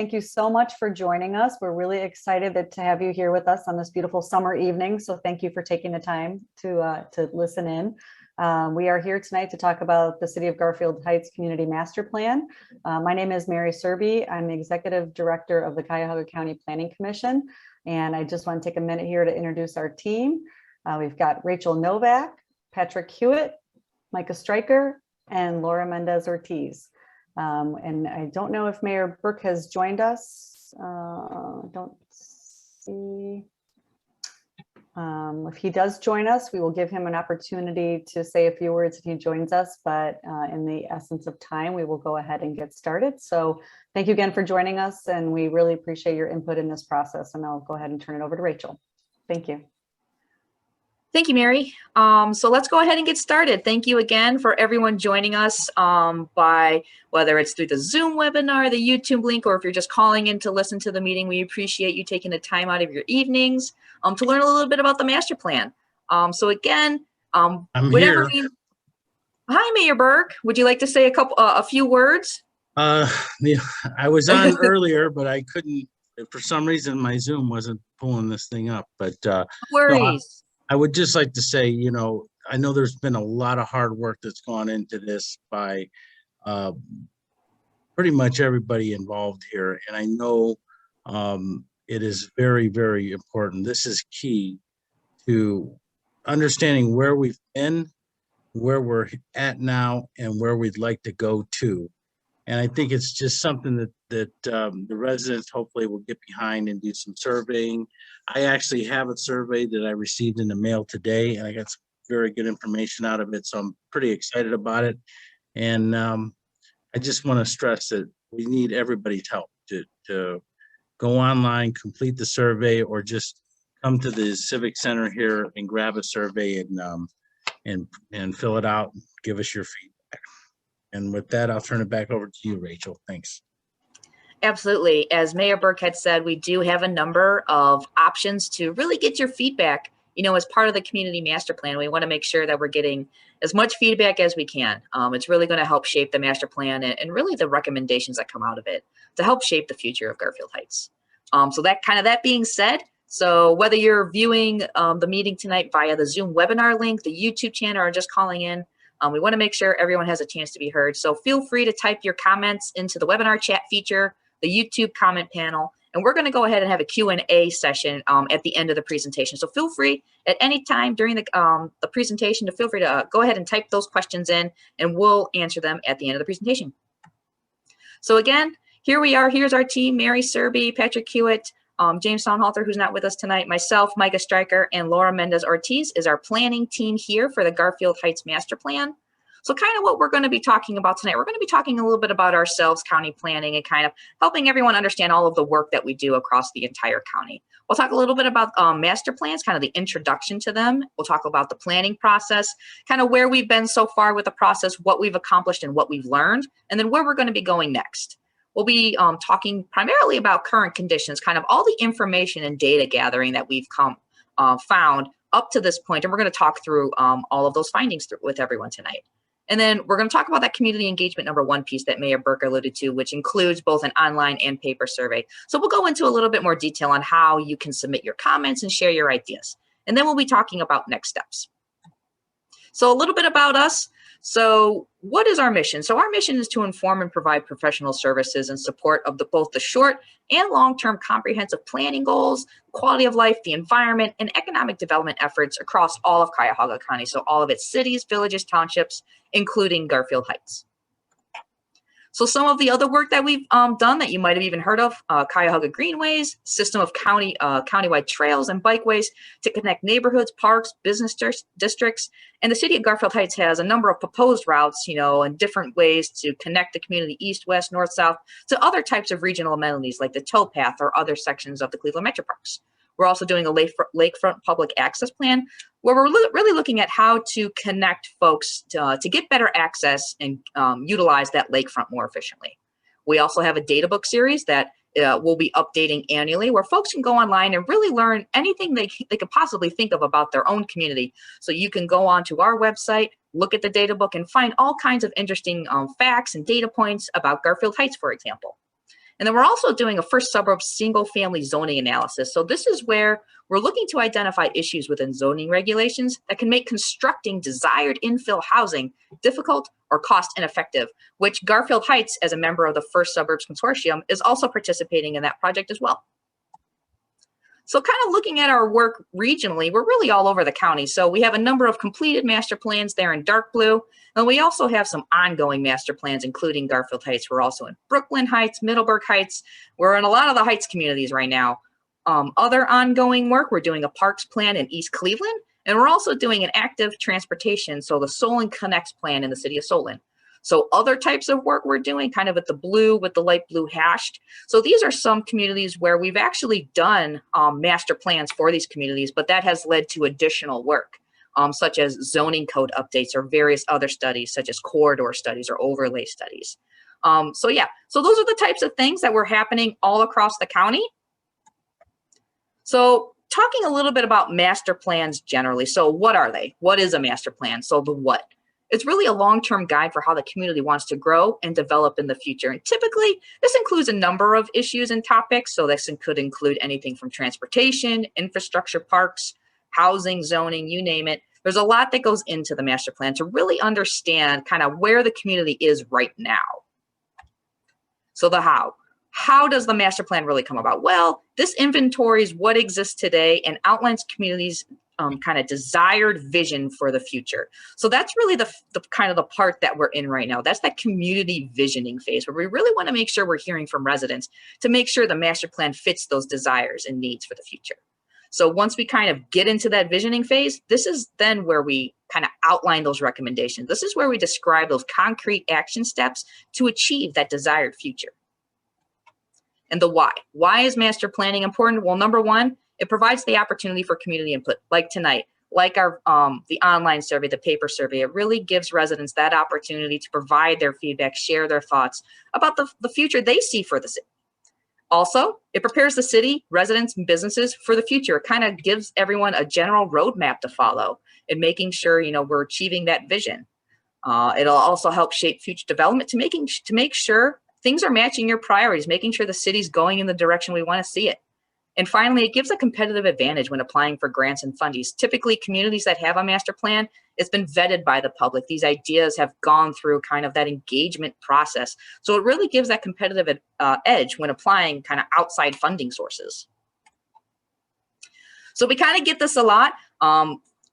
Thank you so much for joining us. We're really excited to have you here with us on this beautiful summer evening. So thank you for taking the time to listen in. We are here tonight to talk about the City of Garfield Heights Community Master Plan. My name is Mary Serby. I'm the Executive Director of the Cuyahoga County Planning Commission. And I just want to take a minute here to introduce our team. We've got Rachel Novak, Patrick Hewitt, Micah Stryker, and Laura Mendez-Ortiz. And I don't know if Mayor Burke has joined us. Don't see. If he does join us, we will give him an opportunity to say a few words if he joins us, but in the essence of time, we will go ahead and get started. So thank you again for joining us, and we really appreciate your input in this process. And I'll go ahead and turn it over to Rachel. Thank you. Thank you, Mary. So let's go ahead and get started. Thank you again for everyone joining us by whether it's through the Zoom webinar, the YouTube link, or if you're just calling in to listen to the meeting. We appreciate you taking the time out of your evenings to learn a little bit about the master plan. So again, I'm whatever here. Hi, Mayor Burke. Would you like to say a few words? Yeah, I was on earlier, but I couldn't. For some reason, my Zoom wasn't pulling this thing up. But No worries. I would just like to say, I know there's been a lot of hard work that's gone into this by pretty much everybody involved here. And I know it is very, very important. This is key to understanding where we've been, where we're at now, and where we'd like to go to. And I think it's just something that the residents hopefully will get behind and do some surveying. I actually have a survey that I received in the mail today, and I got some very good information out of it. So I'm pretty excited about it. And I just want to stress that we need everybody's help to go online, complete the survey, or just come to the Civic Center here and grab a survey and fill it out, and give us your feedback. And with that, I'll turn it back over to you, Rachel. Thanks. Absolutely. As Mayor Burke had said, we do have a number of options to really get your feedback. As part of the community master plan, we want to make sure that we're getting as much feedback as we can. It's really going to help shape the master plan and really the recommendations that come out of it to help shape the future of Garfield Heights. So that being said, so whether you're viewing the meeting tonight via the Zoom webinar link, the YouTube channel, or just calling in, we want to make sure everyone has a chance to be heard. So feel free to type your comments into the webinar chat feature, the YouTube comment panel, and we're going to go ahead and have a Q&A session at the end of the presentation. So feel free at any time during the presentation to feel free to go ahead and type those questions in, and we'll answer them at the end of the presentation. So again, here we are. Here's our team: Mary Serby, Patrick Hewitt, James Soundhalter, who's not with us tonight, myself, Micah Stryker, and Laura Mendez-Ortiz is our planning team here for the Garfield Heights Master Plan. So kind of what we're going to be talking about tonight, we're going to be talking a little bit about ourselves, county planning, and kind of helping everyone understand all of the work that we do across the entire county. We'll talk a little bit about master plans, kind of the introduction to them. We'll talk about the planning process, kind of where we've been so far with the process, what we've accomplished and what we've learned, and then where we're going to be going next. We'll be talking primarily about current conditions, kind of all the information and data gathering that we've found up to this point, and we're going to talk through all of those findings with everyone tonight. And then we're going to talk about that community engagement #1 piece that Mayor Burke alluded to, which includes both an online and paper survey. So we'll go into a little bit more detail on how you can submit your comments and share your ideas. And then we'll be talking about next steps. So a little bit about us. So what is our mission? So our mission is to inform and provide professional services in support of both the short and long-term comprehensive planning goals, quality of life, the environment, and economic development efforts across all of Cuyahoga County. So all of its cities, villages, townships, including Garfield Heights. So some of the other work that we've done that you might have even heard of, Cuyahoga Greenways, system of countywide trails and bikeways to connect neighborhoods, parks, business districts. And the city of Garfield Heights has a number of proposed routes, and different ways to connect the community east, west, north, south to other types of regional amenities like the towpath or other sections of the Cleveland Metro Parks. We're also doing a lakefront public access plan where we're really looking at how to connect folks to get better access and utilize that lakefront more efficiently. We also have a data book series that we'll be updating annually where folks can go online and really learn anything they could possibly think of about their own community. So you can go onto our website, look at the data book, and find all kinds of interesting facts and data points about Garfield Heights, for example. And then we're also doing a first suburb single family zoning analysis. So this is where we're looking to identify issues within zoning regulations that can make constructing desired infill housing difficult or cost ineffective, which Garfield Heights, as a member of the First Suburbs Consortium, is also participating in that project as well. So kind of looking at our work regionally, we're really all over the county. So we have a number of completed master plans there in dark blue. And we also have some ongoing master plans, including Garfield Heights. We're also in Brooklyn Heights, Middleburg Heights. We're in a lot of the Heights communities right now. Other ongoing work, we're doing a parks plan in East Cleveland. And we're also doing an active transportation, so the Solon Connects plan in the city of Solon. So other types of work we're doing kind of at the blue with the light blue hashed. So these are some communities where we've actually done master plans for these communities, but that has led to additional work, such as zoning code updates or various other studies, such as corridor studies or overlay studies. So yeah, so those are the types of things that were happening all across the county. So talking a little bit about master plans generally. So what are they? What is a master plan? So the what? It's really a long-term guide for how the community wants to grow and develop in the future. And typically, this includes a number of issues and topics. So this could include anything from transportation, infrastructure, parks, housing, zoning, you name it. There's a lot that goes into the master plan to really understand kind of where the community is right now. So the how. How does the master plan really come about? Well, this inventories what exists today and outlines communities' kind of desired vision for the future. So that's really the kind of the part that we're in right now. That's that community visioning phase where we really want to make sure we're hearing from residents to make sure the master plan fits those desires and needs for the future. So once we kind of get into that visioning phase, this is then where we kind of outline those recommendations. This is where we describe those concrete action steps to achieve that desired future. And the why. Why is master planning important? Well, number one, it provides the opportunity for community input, like tonight, like our the online survey, the paper survey. It really gives residents that opportunity to provide their feedback, share their thoughts about the future they see for the city. Also, it prepares the city, residents, and businesses for the future. It kind of gives everyone a general roadmap to follow and making sure, you know, we're achieving that vision. It'll also help shape future development to make sure things are matching your priorities, making sure the city's going in the direction we want to see it. And finally, it gives a competitive advantage when applying for grants and fundings. Typically, communities that have a master plan, it's been vetted by the public. These ideas have gone through kind of that engagement process. So it really gives that competitive edge when applying kind of outside funding sources. So we kind of get this a lot.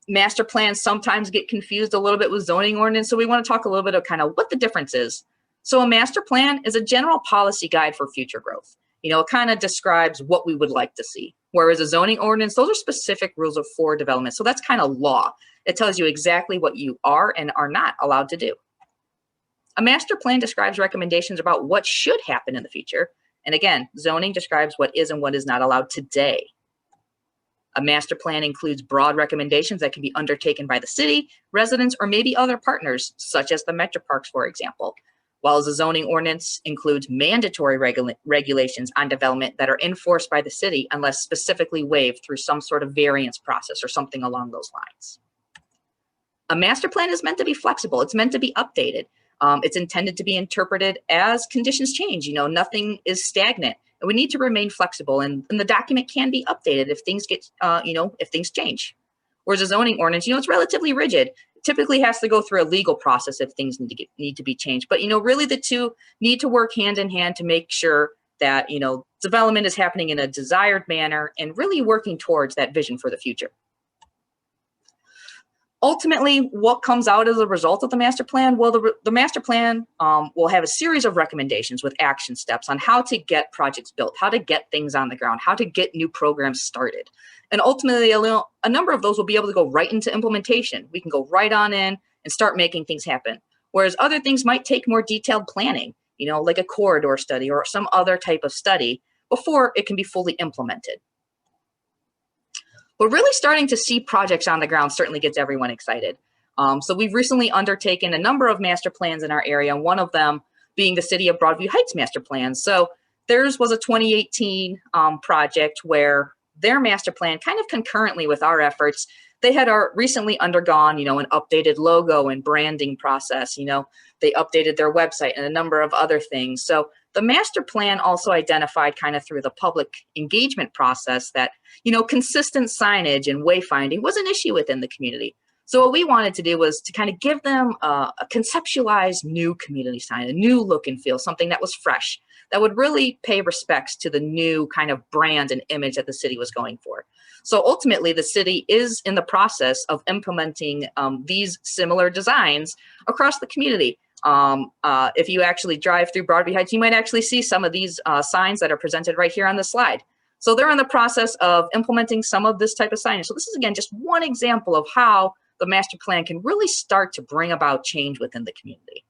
Master plans sometimes get confused a little bit with zoning ordinance. So we want to talk a little bit of kind of what the difference is. So a master plan is a general policy guide for future growth. You know, it kind of describes what we would like to see. Whereas a zoning ordinance, those are specific rules for development. So that's kind of law. It tells you exactly what you are and are not allowed to do. A master plan describes recommendations about what should happen in the future. And again, zoning describes what is and what is not allowed today. A master plan includes broad recommendations that can be undertaken by the city, residents, or maybe other partners, such as the Metro Parks, for example. While the zoning ordinance includes mandatory regulations on development that are enforced by the city unless specifically waived through some sort of variance process or something along those lines. A master plan is meant to be flexible. It's meant to be updated. It's intended to be interpreted as conditions change. You know, nothing is stagnant. And we need to remain flexible, and the document can be updated if things get, if things change. Whereas a zoning ordinance, you know, it's relatively rigid. Typically has to go through a legal process if things need to be changed. But, you know, really the two need to work hand in hand to make sure that, you know, development is happening in a desired manner and really working towards that vision for the future. Ultimately, what comes out as a result of the master plan? Well, the master plan will have a series of recommendations with action steps on how to get projects built, how to get things on the ground, how to get new programs started. And ultimately, a number of those will be able to go right into implementation. We can go right on in and start making things happen. Whereas other things might take more detailed planning, you know, like a corridor study or some other type of study before it can be fully implemented. But really starting to see projects on the ground certainly gets everyone excited. So we've recently undertaken a number of master plans in our area, and one of them being the City of Broadview Heights master plan. So theirs was a 2018 project where their master plan, kind of concurrently with our efforts, they had recently undergone, you know, an updated logo and branding process. You know, they updated their website and a number of other things. So the master plan also identified kind of through the public engagement process that, consistent signage and wayfinding was an issue within the community. So what we wanted to do was to kind of give them a conceptualized new community sign, a new look and feel, something that was fresh, that would really pay respects to the new kind of brand and image that the city was going for. So ultimately, the city is in the process of implementing these similar designs across the community. If you actually drive through Broadview Heights, you might actually see some of these signs that are presented right here on the slide. So they're in the process of implementing some of this type of signage. So this is, again, just one example of how the master plan can really start to bring about change within the community.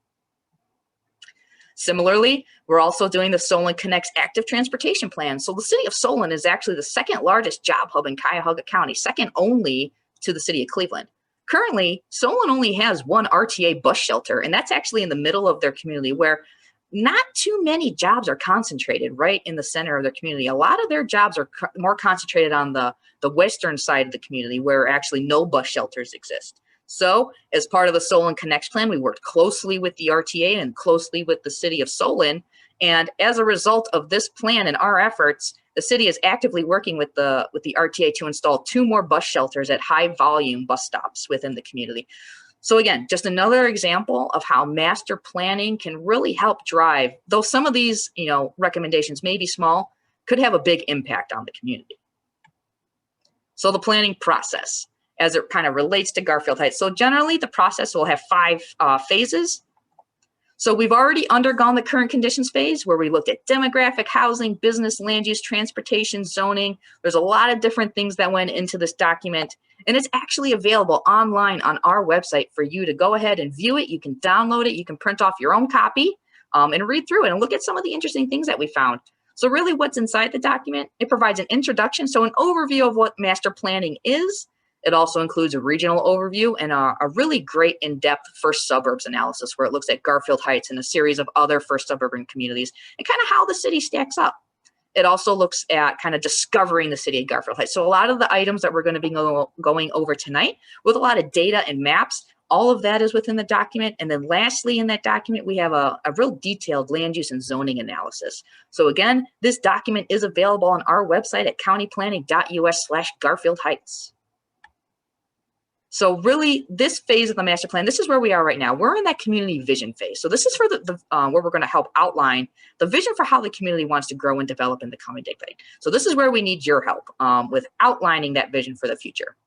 Similarly, we're also doing the Solon Connects Active Transportation Plan. So the city of Solon is actually the second largest job hub in Cuyahoga County, second only to the city of Cleveland. Currently, Solon only has one RTA bus shelter, and that's actually in the middle of their community, where not too many jobs are concentrated right in the center of their community. A lot of their jobs are more concentrated on the western side of the community, where actually no bus shelters exist. So as part of the Solon Connects plan, we worked closely with the RTA and closely with the city of Solon. And as a result of this plan and our efforts, the city is actively working with the RTA to install 2 more bus shelters at high volume bus stops within the community. So again, just another example of how master planning can really help drive, though some of these, recommendations may be small, could have a big impact on the community. So the planning process, as it kind of relates to Garfield Heights. So generally the process will have 5 phases. So we've already undergone the current conditions phase, where we looked at demographic, housing, business, land use, transportation, zoning. There's a lot of different things that went into this document, and it's actually available online on our website for you to go ahead and view it. You can download it, you can print off your own copy and read through it and look at some of the interesting things that we found. So really what's inside the document, it provides an introduction, so an overview of what master planning is. It also includes a regional overview and a really great in-depth first suburbs analysis, where it looks at Garfield Heights and a series of other first suburban communities and kind of how the city stacks up. It also looks at kind of discovering the city of Garfield Heights. So a lot of the items that we're going to be going over tonight, with a lot of data and maps, all of that is within the document. And then lastly, in that document, we have a real detailed land use and zoning analysis. So again, this document is available on our website at countyplanning.us/Garfield Heights. So really, this phase of the master plan, this is where we are right now. We're in that community vision phase. So this is for where we're going to help outline the vision for how the community wants to grow and develop in the coming decade. So this is where we need your help with outlining that vision for the future.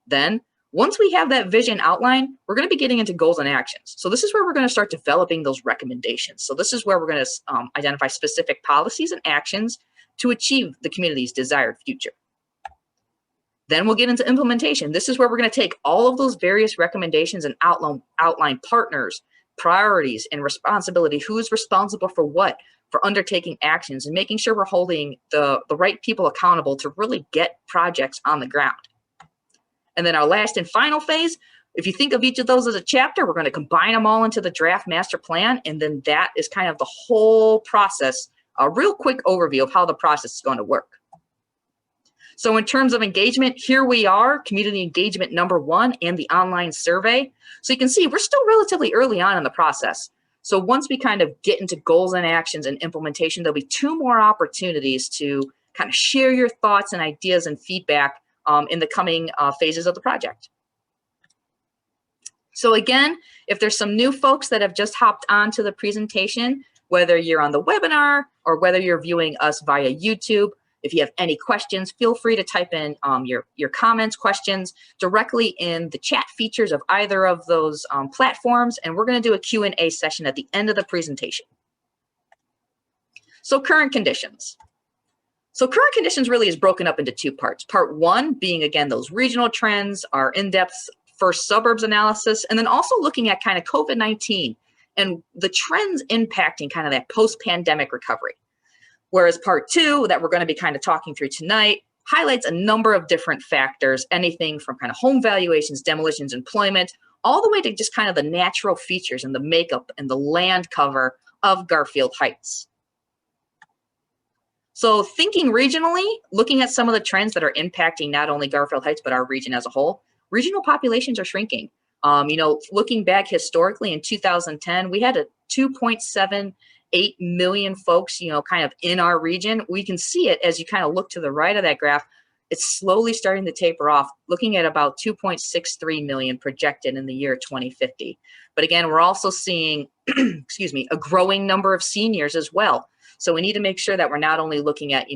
Then, once we have that vision outlined, we're going to be getting into goals and actions. So this is where we're going to start developing those recommendations. So this is where we're going to identify specific policies and actions to achieve the community's desired future. Then we'll get into implementation. This is where we're going to take all of those various recommendations and outline partners, priorities, and responsibility. Who is responsible for what, for undertaking actions, and making sure we're holding the right people accountable to really get projects on the ground. And then our last and final phase, if you think of each of those as a chapter, we're going to combine them all into the draft master plan. And then that is kind of the whole process, a real quick overview of how the process is going to work. So in terms of engagement, here we are, community engagement #1 and the online survey. So you can see we're still relatively early on in the process. So once we kind of get into goals and actions and implementation, there'll be 2 more opportunities to kind of share your thoughts and ideas and feedback in the coming phases of the project. So again, if there's some new folks that have just hopped onto the presentation, whether you're on the webinar or whether you're viewing us via YouTube, if you have any questions, feel free to type in your comments, questions directly in the chat features of either of those platforms, and we're going to do a Q&A session at the end of the presentation. So current conditions. So current conditions really is broken up into 2 parts. Part 1 being, again, those regional trends, our in-depth first suburbs analysis, and then also looking at kind of COVID-19 and the trends impacting kind of that post-pandemic recovery. Whereas part 2 that we're going to be kind of talking through tonight highlights a number of different factors, anything from kind of home valuations, demolitions, employment, all the way to just kind of the natural features and the makeup and the land cover of Garfield Heights. So thinking regionally, looking at some of the trends that are impacting not only Garfield Heights, but our region as a whole, regional populations are shrinking. Looking back historically in 2010, we had a 2.7 8 million folks, kind of in our region. We can see it as you kind of look to the right of that graph. It's slowly starting to taper off, looking at about 2.63 million projected in the year 2050. But again, we're also seeing, excuse me, a growing number of seniors as well. So we need to make sure that we're not only looking at,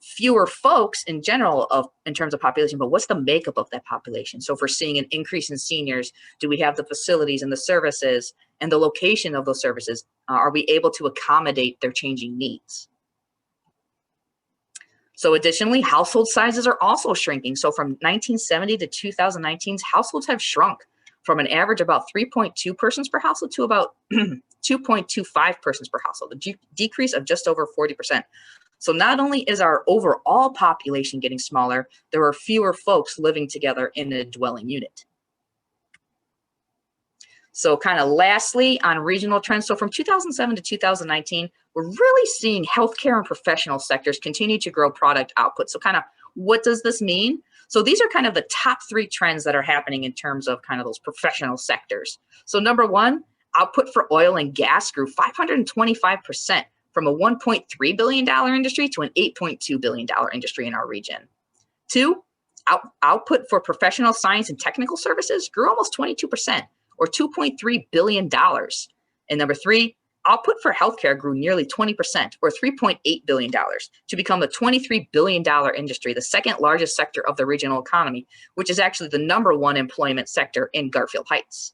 fewer folks in general in terms of population, but what's the makeup of that population? So if we're seeing an increase in seniors, do we have the facilities and the services and the location of those services? Are we able to accommodate their changing needs? So additionally, household sizes are also shrinking. So from 1970 to 2019, households have shrunk from an average about 3.2 persons per household to about 2.25 persons per household, a decrease of just over 40%. So not only is our overall population getting smaller, there are fewer folks living together in a dwelling unit. So kind of lastly, on regional trends, so from 2007 to 2019, we're really seeing healthcare and professional sectors continue to grow product output. So kind of what does this mean? So these are kind of the top 3 trends that are happening in terms of kind of those professional sectors. So number 1, output for oil and gas grew 525% from a $1.3 billion industry to an $8.2 billion industry in our region. 2, output for professional science and technical services grew almost 22%, or $2.3 billion. And number 3, output for healthcare grew nearly 20%, or $3.8 billion, to become a $23 billion industry, the second largest sector of the regional economy, which is actually the number 1 employment sector in Garfield Heights.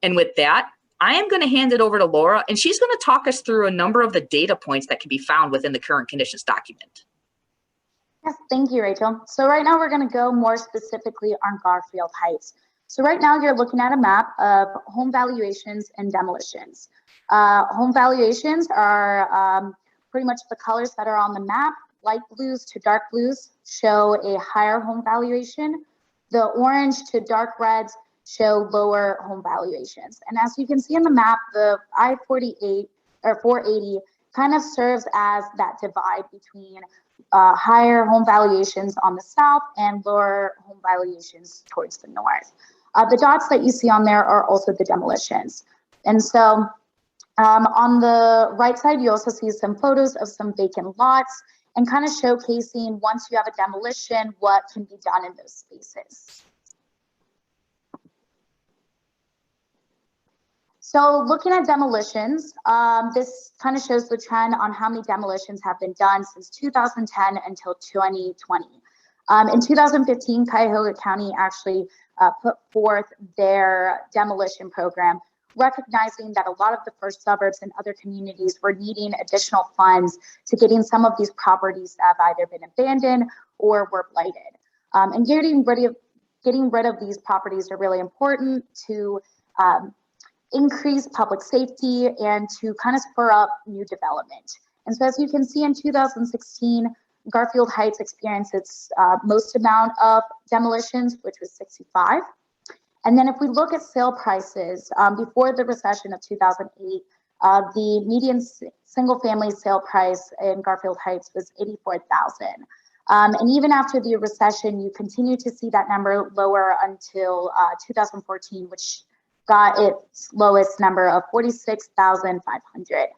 And with that, I am going to hand it over to Laura, and she's going to talk us through a number of the data points that can be found within the current conditions document. Yes, thank you, Rachel. So right now we're going to go more specifically on Garfield Heights. So right now you're looking at a map of home valuations and demolitions. Home valuations are pretty much the colors that are on the map. Light blues to dark blues show a higher home valuation. The orange to dark reds show lower home valuations. And as you can see in the map, the I-48 or 480 kind of serves as that divide between higher home valuations on the south and lower home valuations towards the north. The dots that you see on there are also the demolitions. And so on the right side, you also see some photos of some vacant lots and kind of showcasing, once you have a demolition, what can be done in those spaces. So looking at demolitions, this kind of shows the trend on how many demolitions have been done since 2010 until 2020. In 2015, Cuyahoga County actually put forth their demolition program, recognizing that a lot of the first suburbs and other communities were needing additional funds to getting some of these properties that have either been abandoned or were blighted. And getting rid of these properties are really important to increase public safety and to kind of spur up new development. And so as you can see, in 2016, Garfield Heights experienced its most amount of demolitions, which was 65. And then if we look at sale prices, before the recession of 2008, the median single family sale price in Garfield Heights was $84,000. And even after the recession, you continue to see that number lower until 2014, which got its lowest number of 46,500.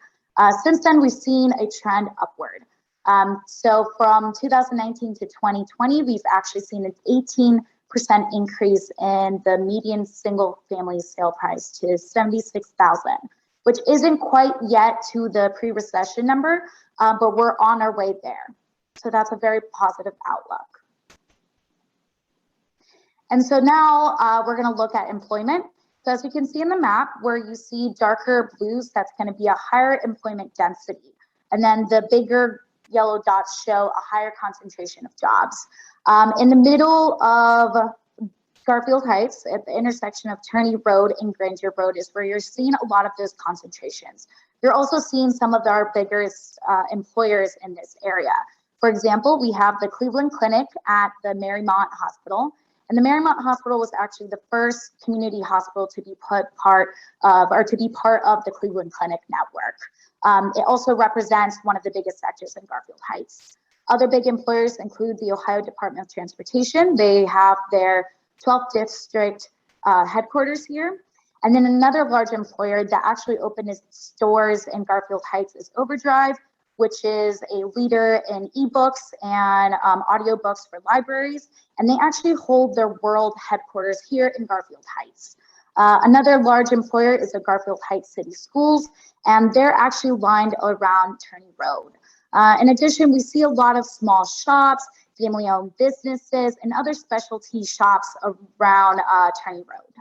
Since then, we've seen a trend upward. So from 2019 to 2020, we've actually seen an 18% increase in the median single family sale price to 76,000, which isn't quite yet to the pre-recession number, but we're on our way there. So that's a very positive outlook. And so now we're going to look at employment. So as you can see in the map, where you see darker blues, that's going to be a higher employment density. And then the bigger yellow dots show a higher concentration of jobs. In the middle of Garfield Heights, at the intersection of Turney Road and Granger Road, is where you're seeing a lot of those concentrations. You're also seeing some of our biggest employers in this area. For example, we have the Cleveland Clinic at the Marymount Hospital. And the Marymount Hospital was actually the first community hospital to be part of the Cleveland Clinic network. It also represents one of the biggest sectors in Garfield Heights. Other big employers include the Ohio Department of Transportation. They have their 12th district headquarters here. And then another large employer that actually opened its doors in Garfield Heights is Overdrive, which is a leader in ebooks and audiobooks for libraries. And they actually hold their world headquarters here in Garfield Heights. Another large employer is the Garfield Heights City Schools, and they're actually lined around Turney Road. In addition, we see a lot of small shops, family-owned businesses, and other specialty shops around Turney Road.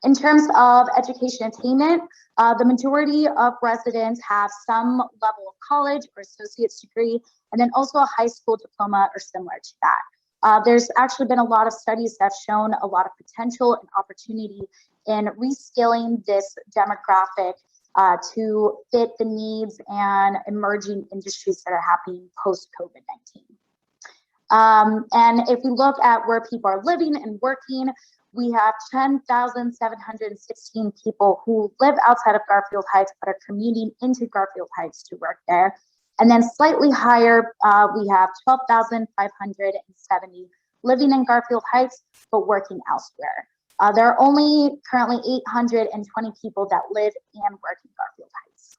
In terms of education attainment, the majority of residents have some level of college or associate's degree, and then also a high school diploma or similar to that. There's actually been a lot of studies that have shown a lot of potential and opportunity in reskilling this demographic to fit the needs and emerging industries that are happening post-COVID-19. And if we look at where people are living and working, we have 10,716 people who live outside of Garfield Heights but are commuting into Garfield Heights to work there. And then slightly higher, we have 12,570 living in Garfield Heights but working elsewhere. There are only currently 820 people that live and work in Garfield Heights.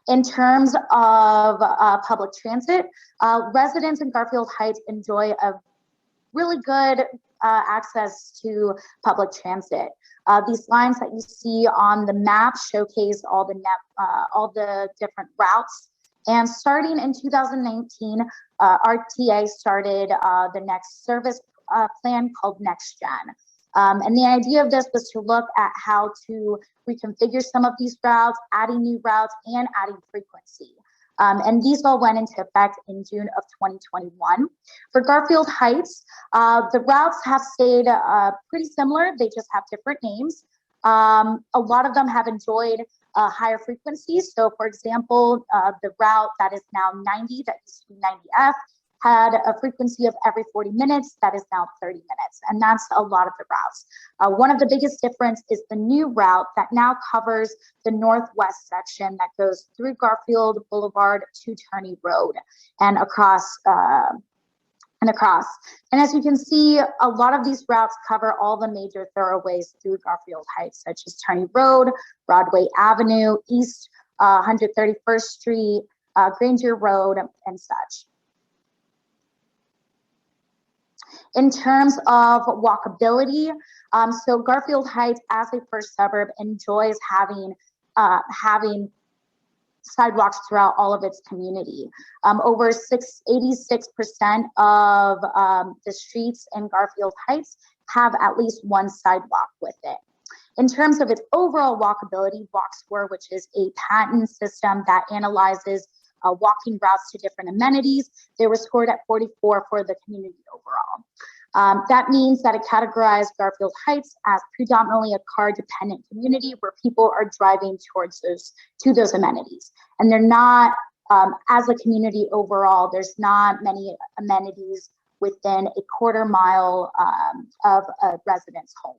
In terms of public transit, residents in Garfield Heights enjoy a really good access to public transit. These lines that you see on the map showcase all the different routes. And starting in 2019, RTA started the next service plan called Next Gen. And the idea of this was to look at how to reconfigure some of these routes, adding new routes, and adding frequency. And these all went into effect in June of 2021. For Garfield Heights, the routes have stayed pretty similar. They just have different names. A lot of them have enjoyed higher frequencies. So for example, the route that is now 90, that used to be 90F, had a frequency of every 40 minutes, that is now 30 minutes. And that's a lot of the routes. One of the biggest difference is the new route that now covers the northwest section that goes through Garfield Boulevard to Turney Road and across. And as you can see, a lot of these routes cover all the major thoroughways through Garfield Heights, such as Turney Road, Broadway Avenue, East 131st Street, Granger Road, and such. In terms of walkability, so Garfield Heights as a first suburb enjoys having sidewalks throughout all of its community. Over 86% of the streets in Garfield Heights have at least one sidewalk with it. In terms of its overall walkability, WalkScore, which is a patent system that analyzes walking routes to different amenities, they were scored at 44 for the community overall. That means that it categorized Garfield Heights as predominantly a car-dependent community where people are driving towards those amenities. And they're not, as a community overall, there's not many amenities within a quarter mile of a resident's home.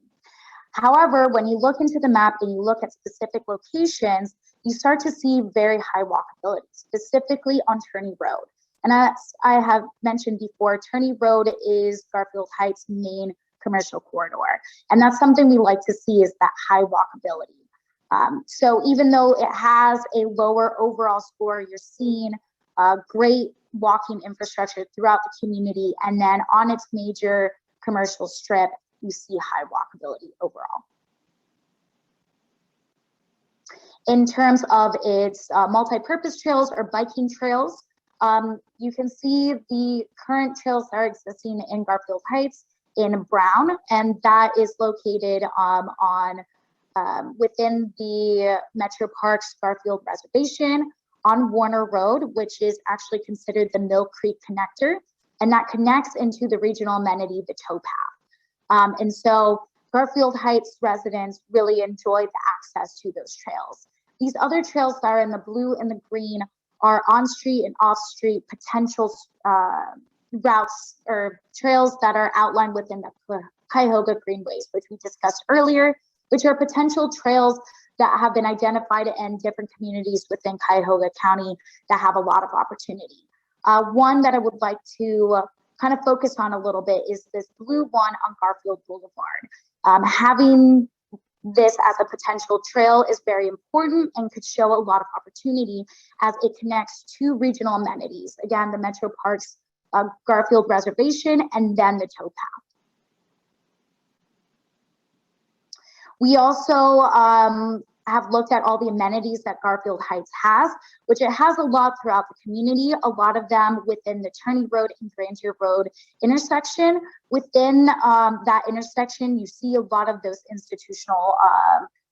However, when you look into the map and you look at specific locations, you start to see very high walkability, specifically on Turney Road. And as I have mentioned before, Turney Road is Garfield Heights' main commercial corridor. And that's something we like to see, is that high walkability. So even though it has a lower overall score, you're seeing great walking infrastructure throughout the community. And then on its major commercial strip, you see high walkability overall. In terms of its multi-purpose trails or biking trails, you can see the current trails that are existing in Garfield Heights in brown, and that is located within the Metro Parks Garfield Reservation on Warner Road, which is actually considered the Mill Creek connector, and that connects into the regional amenity, the towpath. And so Garfield Heights residents really enjoy the access to those trails. These other trails that are in the blue and the green are on-street and off-street potential routes or trails that are outlined within the Cuyahoga Greenways, which we discussed earlier, which are potential trails that have been identified in different communities within Cuyahoga County that have a lot of opportunity. One that I would like to kind of focus on a little bit is this blue one on Garfield Boulevard. Having this as a potential trail is very important and could show a lot of opportunity as it connects two regional amenities. Again, the Metro Parks Garfield Reservation and then the towpath. We also have looked at all the amenities that Garfield Heights has, which it has a lot throughout the community, a lot of them within the Turney Road and Grandeur Road intersection. Within that intersection, you see a lot of those institutional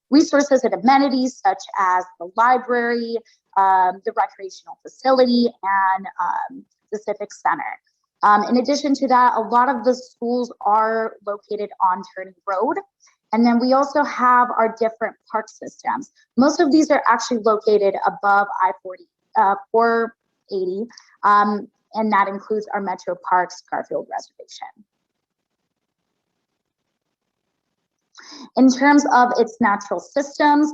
resources and amenities, such as the library, the recreational facility, and the Civic Center. In addition to that, a lot of the schools are located on Turney Road. And then we also have our different park systems. Most of these are actually located above I-480, and that includes our Metro Parks Garfield Reservation. In terms of its natural systems,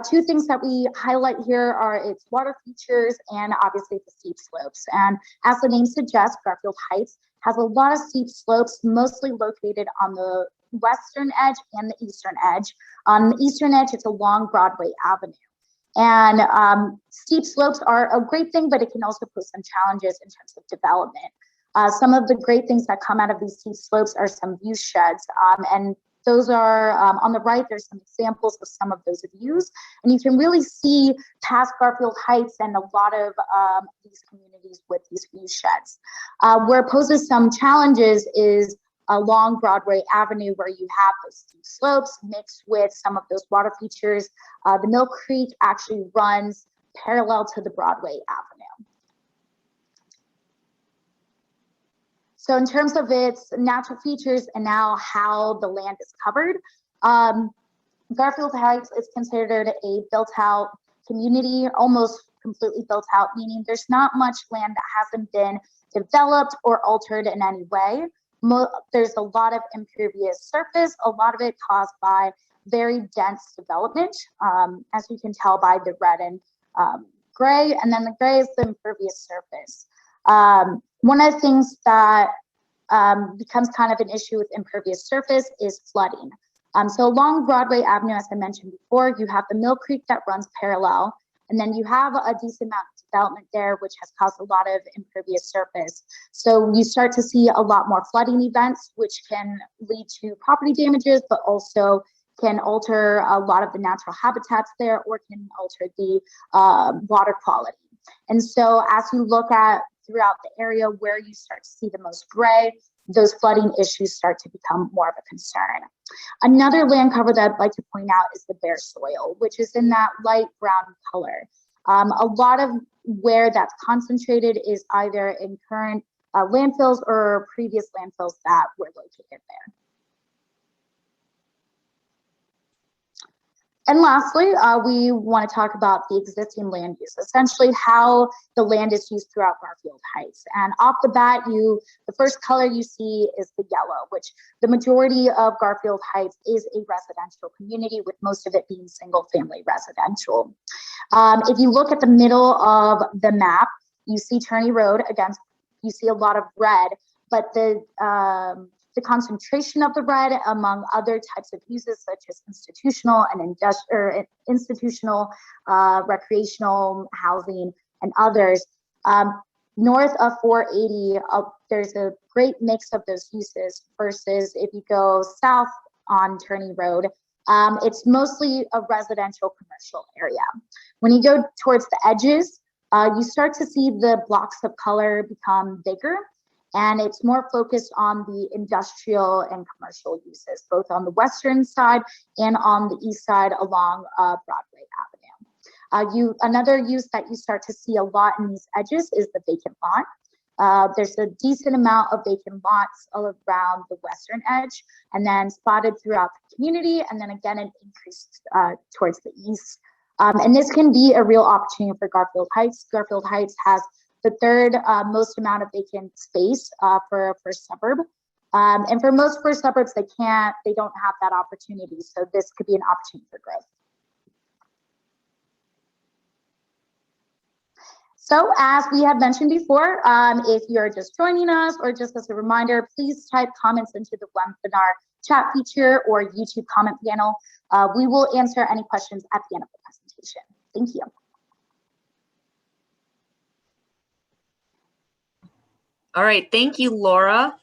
two things that we highlight here are its water features and obviously the steep slopes. And as the name suggests, Garfield Heights has a lot of steep slopes, mostly located on the western edge and the eastern edge. On the eastern edge, it's along Broadway Avenue. And steep slopes are a great thing, but it can also pose some challenges in terms of development. Some of the great things that come out of these steep slopes are some view sheds, and those are on the right. There's some examples of some of those views, and you can really see past Garfield Heights and a lot of these communities with these view sheds. Where it poses some challenges is along Broadway Avenue, where you have those steep slopes mixed with some of those water features. The Mill Creek actually runs parallel to the Broadway Avenue. So in terms of its natural features and now how the land is covered, Garfield Heights is considered a built-out community, almost completely built out, meaning there's not much land that hasn't been developed or altered in any way. There's a lot of impervious surface, a lot of it caused by very dense development, as you can tell by the red and gray, and then the gray is the impervious surface. One of the things that becomes kind of an issue with impervious surface is flooding. So along Broadway Avenue, as I mentioned before, you have the Mill Creek that runs parallel, and then you have a decent amount of development there, which has caused a lot of impervious surface. So you start to see a lot more flooding events, which can lead to property damages, but also can alter a lot of the natural habitats there, or can alter the water quality. And so as you look at throughout the area where you start to see the most gray, those flooding issues start to become more of a concern. Another land cover that I'd like to point out is the bare soil, which is in that light brown color. A lot of where that's concentrated is either in current landfills or previous landfills that were located there. And lastly, we want to talk about the existing land use, essentially how the land is used throughout Garfield Heights. And off the bat, the first color you see is the yellow, which the majority of Garfield Heights is a residential community, with most of it being single family residential. If you look at the middle of the map, you see Turney Road. Again, you see a lot of red, but the concentration of the red among other types of uses, such as institutional and institutional, recreational housing, and others. North of 480, there's a great mix of those uses versus if you go south on Turney Road, it's mostly a residential commercial area. When you go towards the edges, you start to see the blocks of color become bigger, and it's more focused on the industrial and commercial uses, both on the western side and on the east side along Broadway Avenue. Another use that you start to see a lot in these edges is the vacant lot. There's a decent amount of vacant lots all around the western edge, and then spotted throughout the community, and then again it increased towards the east. And this can be a real opportunity for Garfield Heights. Garfield Heights has the third most amount of vacant space for a first suburb. And for most first suburbs, they don't have that opportunity. So this could be an opportunity for growth. So as we had mentioned before, if you're just joining us or just as a reminder, please type comments into the webinar chat feature or YouTube comment panel. We will answer any questions at the end of the presentation. Thank you. All right, thank you, Laura.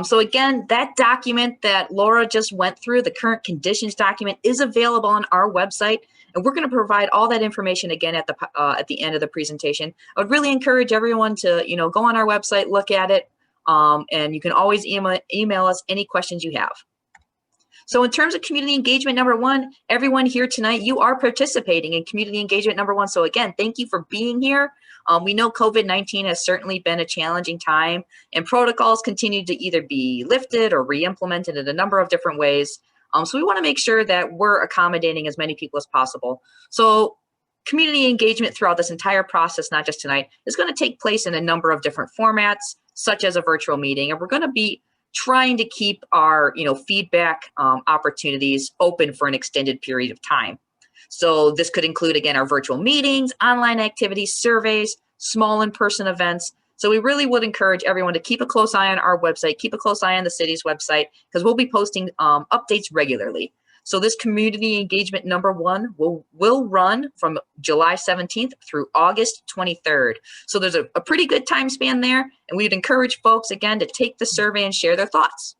So again, that document that Laura just went through, the current conditions document, is available on our website, and we're going to provide all that information again at the end of the presentation. I would really encourage everyone to go on our website, look at it, and you can always email us any questions you have. So in terms of community engagement number 1, everyone here tonight, you are participating in community engagement number 1. So again, thank you for being here. We know COVID-19 has certainly been a challenging time, and protocols continue to either be lifted or re-implemented in a number of different ways. So we want to make sure that we're accommodating as many people as possible. So community engagement throughout this entire process, not just tonight, is going to take place in a number of different formats, such as a virtual meeting, and we're going to be trying to keep our feedback opportunities open for an extended period of time. So this could include, again, our virtual meetings, online activities, surveys, small in-person events. So we really would encourage everyone to keep a close eye on our website, keep a close eye on the city's website, because we'll be posting updates regularly. So this community engagement number 1 will run from July 17th through August 23rd. So there's a pretty good time span there, and we'd encourage folks, again, to take the survey and share their thoughts.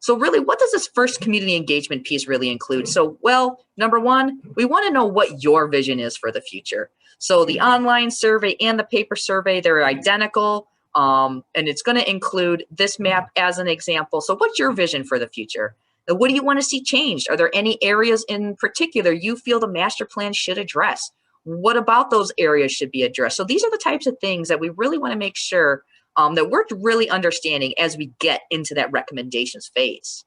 So really, what does this first community engagement piece really include? So, well, number 1, we want to know what your vision is for the future. So the online survey and the paper survey, they're identical, and it's going to include this map as an example. So what's your vision for the future? What do you want to see changed? Are there any areas in particular you feel the master plan should address? What about those areas should be addressed? So these are the types of things that we really want to make sure that we're really understanding as we get into that recommendations phase.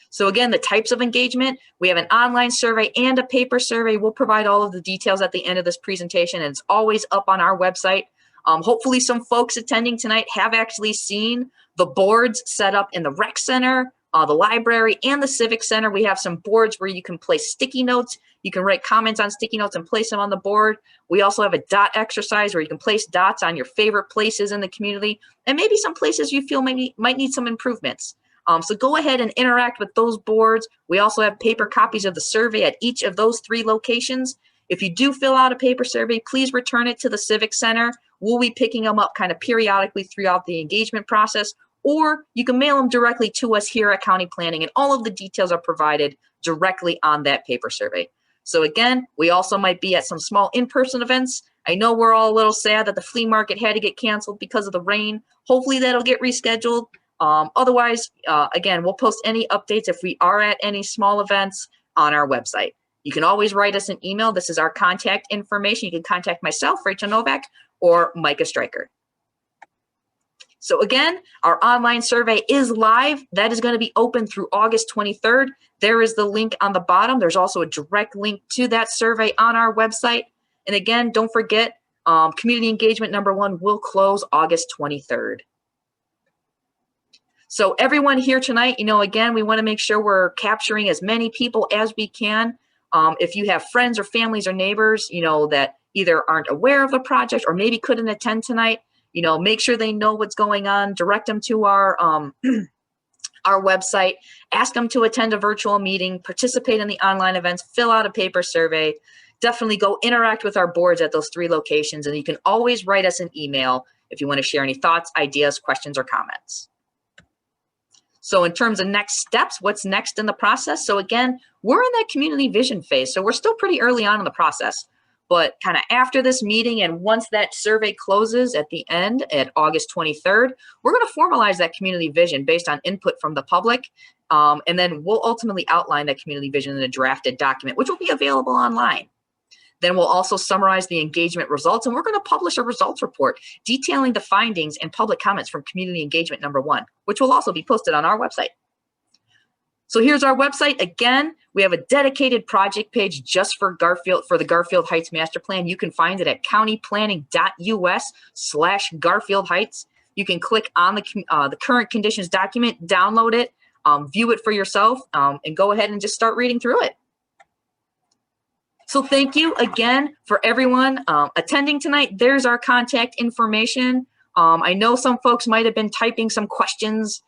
So again, the types of engagement, we have an online survey and a paper survey. We'll provide all of the details at the end of this presentation, and it's always up on our website. Hopefully some folks attending tonight have actually seen the boards set up in the rec center, the library, and the civic center. We have some boards where you can place sticky notes. You can write comments on sticky notes and place them on the board. We also have a dot exercise where you can place dots on your favorite places in the community, and maybe some places you feel might need some improvements. So go ahead and interact with those boards. We also have paper copies of the survey at each of those 3 locations. If you do fill out a paper survey, please return it to the Civic Center. We'll be picking them up kind of periodically throughout the engagement process, or you can mail them directly to us here at County Planning, and all of the details are provided directly on that paper survey. So again, we also might be at some small in-person events. I know we're all a little sad that the flea market had to get canceled because of the rain. Hopefully that'll get rescheduled. Otherwise, again, we'll post any updates if we are at any small events on our website. You can always write us an email. This is our contact information. You can contact myself, Rachel Novak, or Micah Stryker. So again, our online survey is live. That is going to be open through August 23rd. There is the link on the bottom. There's also a direct link to that survey on our website. And again, don't forget, community engagement number 1 will close August 23rd. So everyone here tonight, again, we want to make sure we're capturing as many people as we can. If you have friends or families or neighbors, that either aren't aware of the project or maybe couldn't attend tonight, make sure they know what's going on. Direct them to our our website. Ask them to attend a virtual meeting, participate in the online events, fill out a paper survey. Definitely go interact with our boards at those 3 locations, and you can always write us an email if you want to share any thoughts, ideas, questions, or comments. So in terms of next steps, what's next in the process? So again, we're in that community vision phase. So we're still pretty early on in the process, but kind of after this meeting and once that survey closes at the end at August 23rd, we're going to formalize that community vision based on input from the public. And then we'll ultimately outline that community vision in a drafted document, which will be available online. Then we'll also summarize the engagement results, and we're going to publish a results report detailing the findings and public comments from community engagement number 1, which will also be posted on our website. So here's our website. Again, we have a dedicated project page just for Garfield, for the Garfield Heights Master Plan. You can find it at countyplanning.us/Garfield Heights. You can click on the current conditions document, download it, view it for yourself, and go ahead and just start reading through it. So thank you again for everyone attending tonight. There's our contact information. I know some folks might have been typing some questions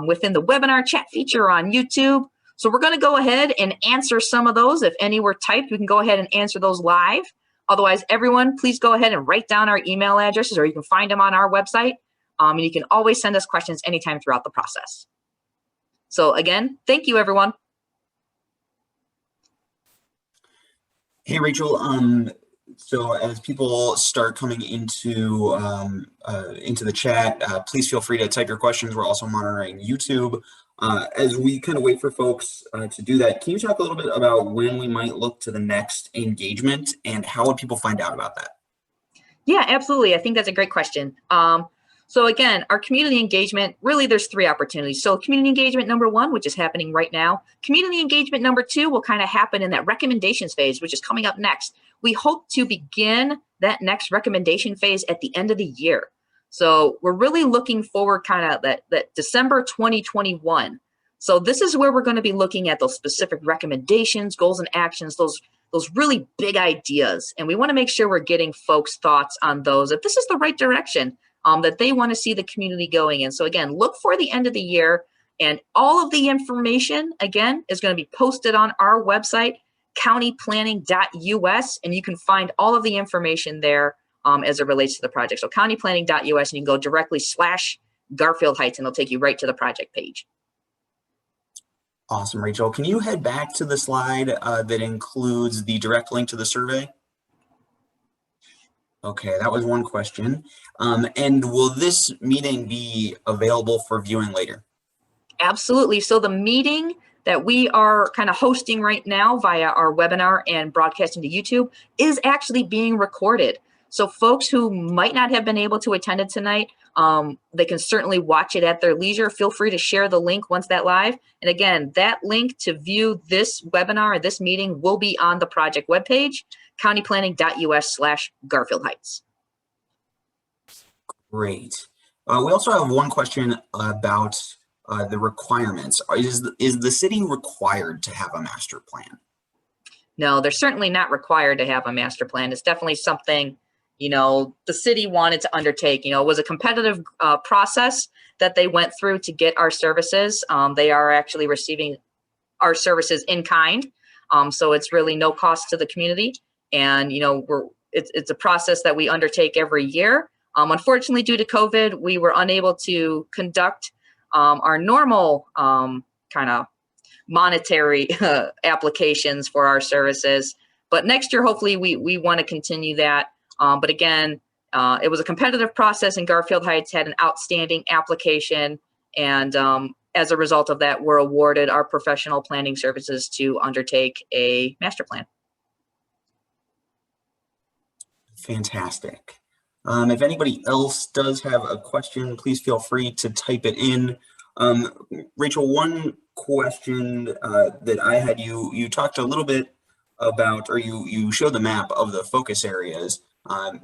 within the webinar chat feature on YouTube. So we're going to go ahead and answer some of those. If any were typed, we can go ahead and answer those live. Otherwise, everyone, please go ahead and write down our email addresses, or you can find them on our website. And you can always send us questions anytime throughout the process. So again, thank you, everyone. Hey, Rachel. So as people start coming into the chat, please feel free to type your questions. We're also monitoring YouTube. As we kind of wait for folks to do that, can you talk a little bit about when we might look to the next engagement and how would people find out about that? Yeah, absolutely. I think that's a great question. So again, our community engagement, really there's 3 opportunities. So community engagement number 1, which is happening right now. Community engagement number 2 will kind of happen in that recommendations phase, which is coming up next. We hope to begin that next recommendation phase at the end of the year. So we're really looking forward kind of that December 2021. So this is where we're going to be looking at those specific recommendations, goals and actions, those really big ideas. And we want to make sure we're getting folks' thoughts on those, if this is the right direction that they want to see the community going in. So again, look for the end of the year, and all of the information, again, is going to be posted on our website, countyplanning.us, and you can find all of the information there as it relates to the project. So countyplanning.us, and you can go directly /Garfield Heights, and it'll take you right to the project page. Awesome, Rachel. Can you head back to the slide that includes the direct link to the survey? Okay, that was one question. And will this meeting be available for viewing later? Absolutely. So the meeting that we are kind of hosting right now via our webinar and broadcasting to YouTube is actually being recorded. So folks who might not have been able to attend it tonight, they can certainly watch it at their leisure. Feel free to share the link once that's live. And again, that link to view this webinar, this meeting, will be on the project webpage, countyplanning.us /Garfield Heights. Great. We also have one question about the requirements. Is the city required to have a master plan? No, they're certainly not required to have a master plan. It's definitely something, you know, the city wanted to undertake. You know, it was a competitive process that they went through to get our services. They are actually receiving our services in kind. So it's really no cost to the community. And, you know, it's a process that we undertake every year. Unfortunately, due to COVID, we were unable to conduct our normal kind of monetary applications for our services. But next year, hopefully, we want to continue that. But again, it was a competitive process, and Garfield Heights had an outstanding application. And as a result of that, we're awarded our professional planning services to undertake a master plan. Fantastic. If anybody else does have a question, please feel free to type it in. Rachel, one question that I had, you talked a little bit about, or you showed the map of the focus areas.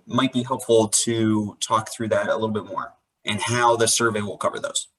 Might be helpful to talk through that a little bit more and how the survey will cover those.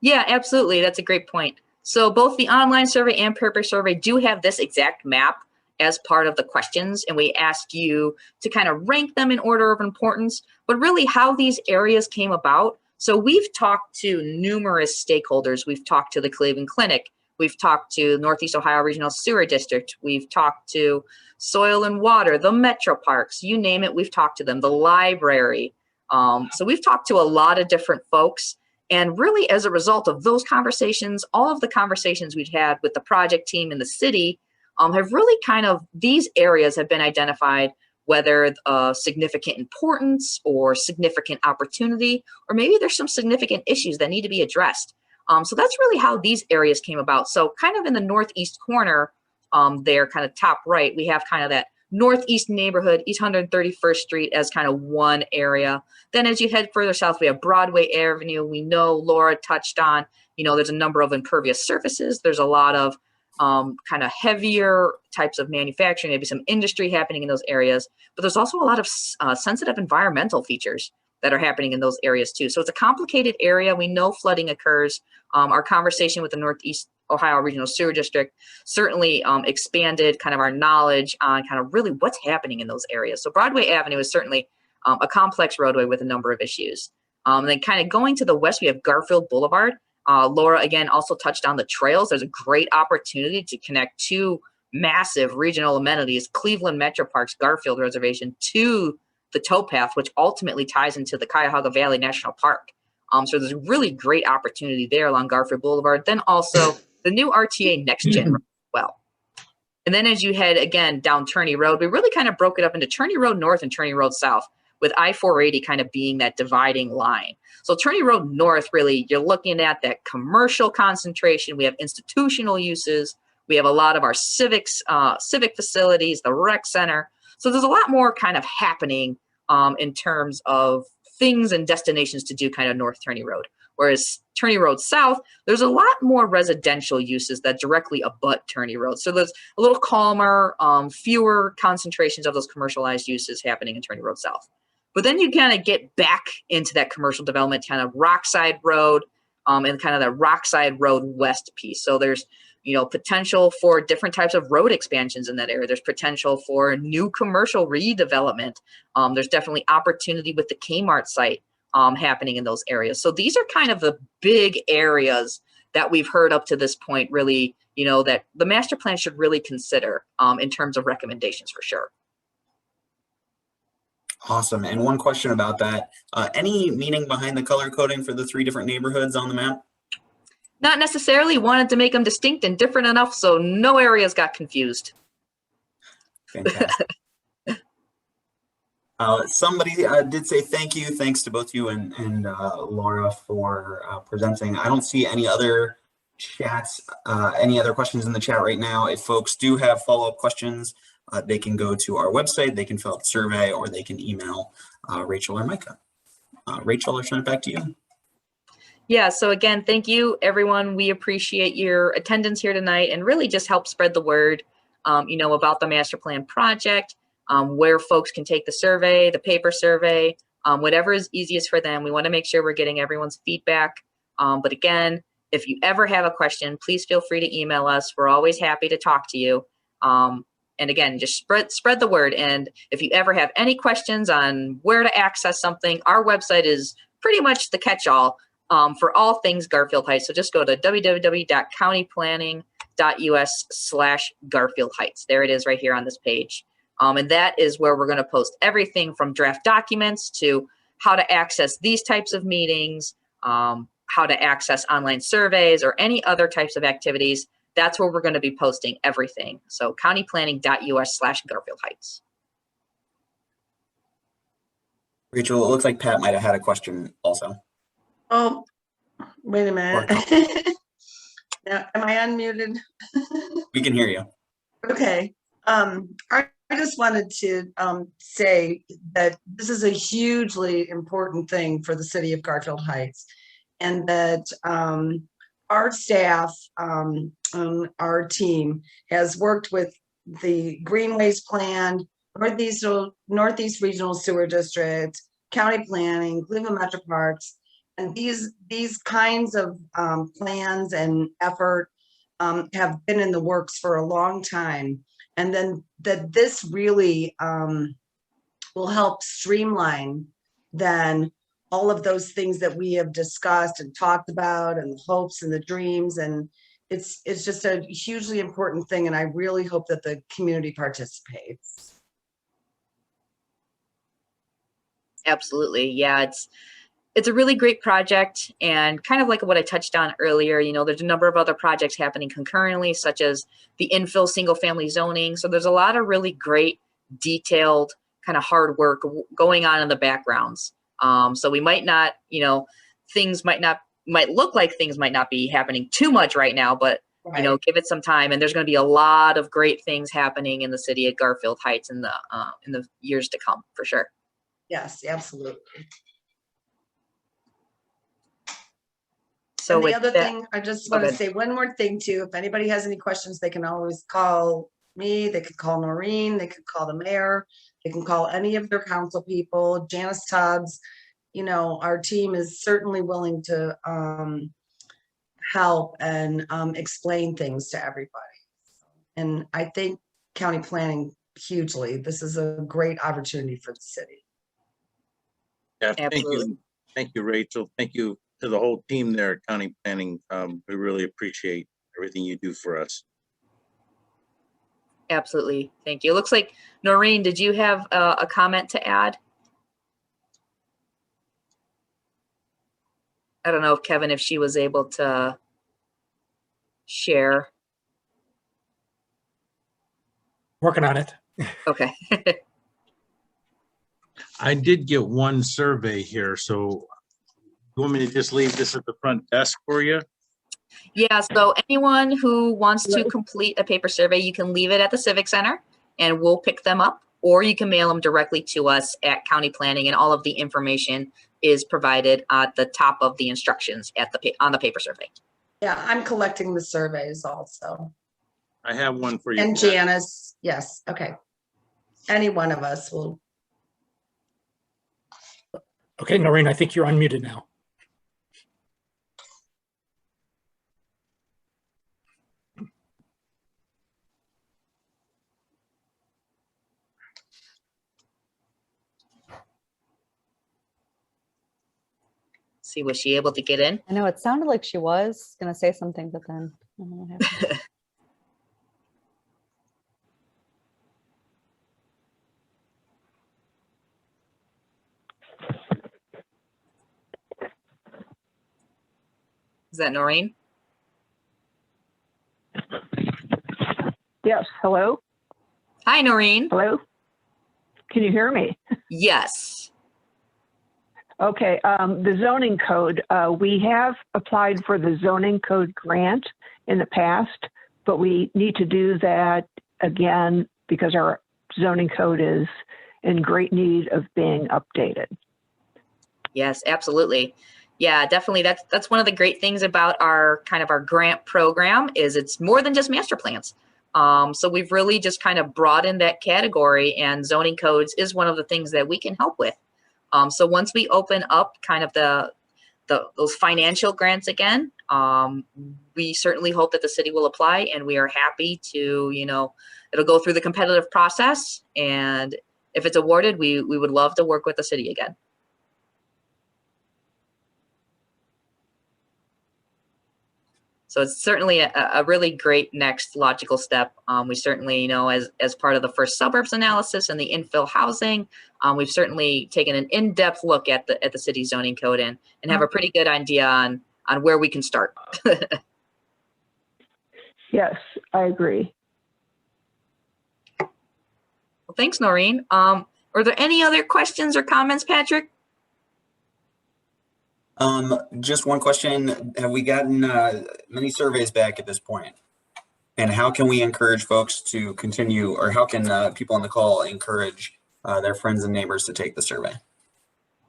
Yeah, absolutely. That's a great point. So both the online survey and paper survey do have this exact map as part of the questions, and we ask you to kind of rank them in order of importance, but really how these areas came about. So we've talked to numerous stakeholders. We've talked to the Cleveland Clinic. We've talked to Northeast Ohio Regional Sewer District. We've talked to Soil and Water, the Metro Parks, you name it, we've talked to them, the library. So we've talked to a lot of different folks. And really, as a result of those conversations, all of the conversations we've had with the project team in the city have really kind of, these areas have been identified, whether significant importance or significant opportunity, or maybe there's some significant issues that need to be addressed. So that's really how these areas came about. So kind of in the northeast corner there, kind of top right, we have kind of that northeast neighborhood, East 131st Street as kind of one area. Then as you head further south, we have Broadway Avenue. We know Laura touched on, you know, there's a number of impervious surfaces. There's a lot of kind of heavier types of manufacturing, maybe some industry happening in those areas, but there's also a lot of sensitive environmental features. that are happening in those areas too. So it's a complicated area. We know flooding occurs. Our conversation with the Northeast Ohio Regional Sewer District certainly expanded kind of our knowledge on kind of really what's happening in those areas. So Broadway Avenue is certainly a complex roadway with a number of issues. Then kind of going to the west, we have Garfield Boulevard. Laura, again, also touched on the trails. There's a great opportunity to connect two massive regional amenities, Cleveland Metro Parks Garfield Reservation, to the towpath, which ultimately ties into the Cuyahoga Valley National Park. So there's a really great opportunity there along Garfield Boulevard. Then also the new RTA Next Gen as well. And then as you head again down Turney Road, we really kind of broke it up into Turney Road North and Turney Road South, with I-480 kind of being that dividing line. So Turney Road North, really, you're looking at that commercial concentration. We have institutional uses. We have a lot of our civic facilities, the rec center. So there's a lot more kind of happening in terms of things and destinations to do kind of North Turney Road. Whereas Turney Road South, there's a lot more residential uses that directly abut Turney Road. So there's a little calmer, fewer concentrations of those commercialized uses happening in Turney Road South. But then you kind of get back into that commercial development, kind of Rockside Road and kind of the Rockside Road West piece. So there's, you know, potential for different types of road expansions in that area. There's potential for new commercial redevelopment. There's definitely opportunity with the Kmart site happening in those areas. So these are kind of the big areas that we've heard up to this point, really, you know, that the master plan should really consider in terms of recommendations for sure. Awesome. And one question about that, any meaning behind the color coding for the 3 different neighborhoods on the map? Not necessarily. Wanted to make them distinct and different enough so no areas got confused. Fantastic. Somebody did say thank you. Thanks to both you and Laura for presenting. I don't see any other chats, any other questions in the chat right now. If folks do have follow-up questions, they can go to our website, they can fill out the survey, or they can email Rachel or Micah. Rachel, I'll turn it back to you. Yeah, so again, thank you, everyone. We appreciate your attendance here tonight and really just help spread the word, you know, about the master plan project, where folks can take the survey, the paper survey, whatever is easiest for them. We want to make sure we're getting everyone's feedback. But again, if you ever have a question, please feel free to email us. We're always happy to talk to you. And again, just spread the word. And if you ever have any questions on where to access something, our website is pretty much the catch-all for all things Garfield Heights. So just go to www.countyplanning.us/Garfield Heights. There it is right here on this page. And that is where we're going to post everything from draft documents to how to access these types of meetings, how to access online surveys or any other types of activities. That's where we're going to be posting everything. So countyplanning.us/Garfield Heights. Rachel, it looks like Pat might have had a question also. Oh, wait a minute. Now, am I unmuted? We can hear you. Okay. I just wanted to say that this is a hugely important thing for the city of Garfield Heights, and that our staff, our team has worked with the Greenways Plan, Northeast Regional Sewer District, County Planning, Cleveland Metro Parks, and these kinds of plans and effort have been in the works for a long time. And then that this really will help streamline then all of those things that we have discussed and talked about, and the hopes and the dreams. And it's just a hugely important thing. And I really hope that the community participates. Absolutely. Yeah, it's a really great project, and kind of like what I touched on earlier, you know, there's a number of other projects happening concurrently, such as the infill single family zoning. So there's a lot of really great detailed kind of hard work going on in the backgrounds. So we might not, you know, things might look like things might not be happening too much right now, but you know, give it some time, and there's going to be a lot of great things happening in the city of Garfield Heights in the years to come, for sure. Yes, absolutely. So and the other thing, I just want to say one more thing too. If anybody has any questions, they can always call me. They could call Noreen. They could call the mayor. They can call any of their council people, Janice Tubbs. you know, our team is certainly willing to help and explain things to everybody. And I think county planning hugely. This is a great opportunity for the city. Yeah, thank Absolutely. you. Thank you, Rachel. Thank you to the whole team there at County Planning. We really appreciate everything you do for us. Absolutely. Thank you. It looks like, Noreen, did you have a comment to add? I don't know if Kevin, if she was able to share. Working on it. Okay. I did get one survey here, so you want me to just leave this at the front desk for you? Yeah, so anyone who wants to complete a paper survey, you can leave it at the Civic Center and we'll pick them up, or you can mail them directly to us at County Planning, and all of the information is provided at the top of the instructions at on the paper survey. Yeah, I'm collecting the surveys also. I have one for you. And Janice, yes, okay. Any one of us will. Okay, Noreen, I think you're unmuted now. See, was she able to get in? I know it sounded like she was going to say something, but then I don't know what happened. Is that Noreen? Yes, hello? Hi, Noreen. Hello? Can you hear me? Yes. Okay, the zoning code, we have applied for the zoning code grant in the past, but we need to do that again because our zoning code is in great need of being updated. Yes, absolutely. Yeah, definitely. That's one of the great things about our our grant program is it's more than just master plans. So we've really just kind of broadened that category, and zoning codes is one of the things that we can help with. So once we open up kind of those financial grants again, we certainly hope that the city will apply, and we are happy to, it'll go through the competitive process. And if it's awarded, we would love to work with the city again. So it's certainly a really great next logical step. We certainly, as part of the first suburbs analysis and the infill housing, we've certainly taken an in-depth look at the city zoning code and have a pretty good idea on where we can start. Yes, I agree. Well, thanks, Noreen. Are there any other questions or comments, Patrick? Just one question. Have we gotten many surveys back at this point? And how can we encourage folks to continue, or how can people on the call encourage their friends and neighbors to take the survey?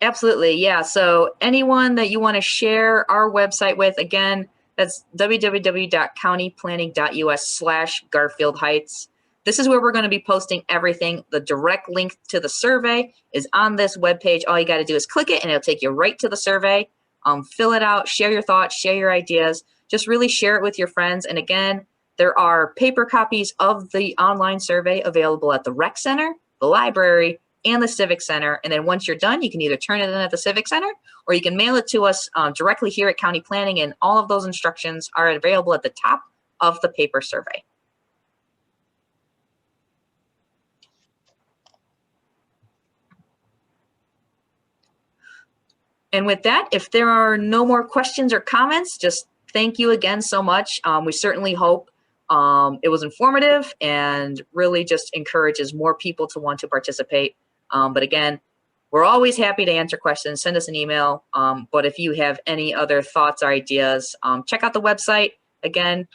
Absolutely. Yeah. So anyone that you want to share our website with, again, that's www.countyplanning.us/Garfield Heights. This is where we're going to be posting everything. The direct link to the survey is on this webpage. All you got to do is click it and it'll take you right to the survey. Fill it out, share your thoughts, share your ideas, just really share it with your friends. And again, there are paper copies of the online survey available at the rec center, the library, and the civic center. And then once you're done, you can either turn it in at the civic center or you can mail it to us directly here at County Planning. And all of those instructions are available at the top of the paper survey. And with that, if there are no more questions or comments, just thank you again so much. We certainly hope it was informative and really just encourages more people to want to participate. But again, we're always happy to answer questions. Send us an email. But if you have any other thoughts or ideas, check out the website. Again,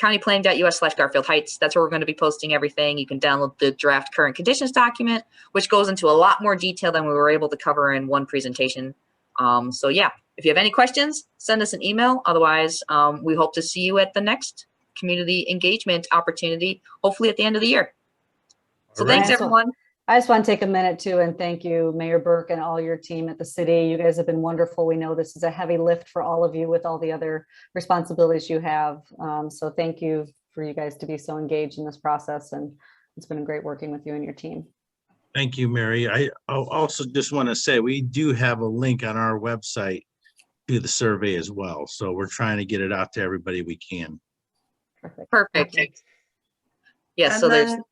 countyplanning.us/Garfield Heights. That's where we're going to be posting everything. You can download the draft current conditions document, which goes into a lot more detail than we were able to cover in one presentation. So yeah, if you have any questions, send us an email. Otherwise, we hope to see you at the next community engagement opportunity, hopefully at the end of the year. So thanks, everyone. I just want to take a minute too and thank you, Mayor Burke, and all your team at the city. You guys have been wonderful. We know this is a heavy lift for all of you with all the other responsibilities you have. So thank you for you guys to be so engaged in this process, and it's been great working with you and your team. Thank you, Mary. I also just want to say we do have a link on our website to the survey as well. So we're trying to get it out to everybody we can. Perfect. Yeah, And so there's, then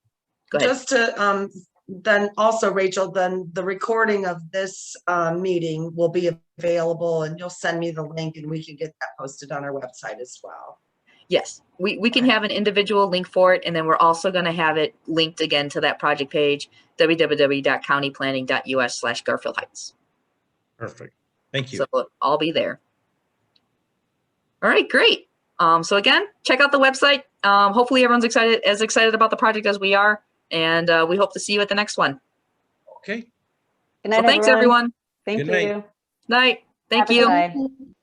go ahead. just to, then also, Rachel, then the recording of this meeting will be available, and you'll send me the link and we can get that posted on our website as well. Yes, we can have an individual link for it, and then we're also going to have it linked again to that project page, www.countyplanning.us/Garfield Heights. Perfect. Thank you. So it'll all be there. All right, great. So again, check out the website. Hopefully everyone's as excited about the project as we are, and we hope to see you at the next one. Okay. Good night, So thanks, everyone. Thank Good night. you. Night. Thank Have a you. good Bye. evening.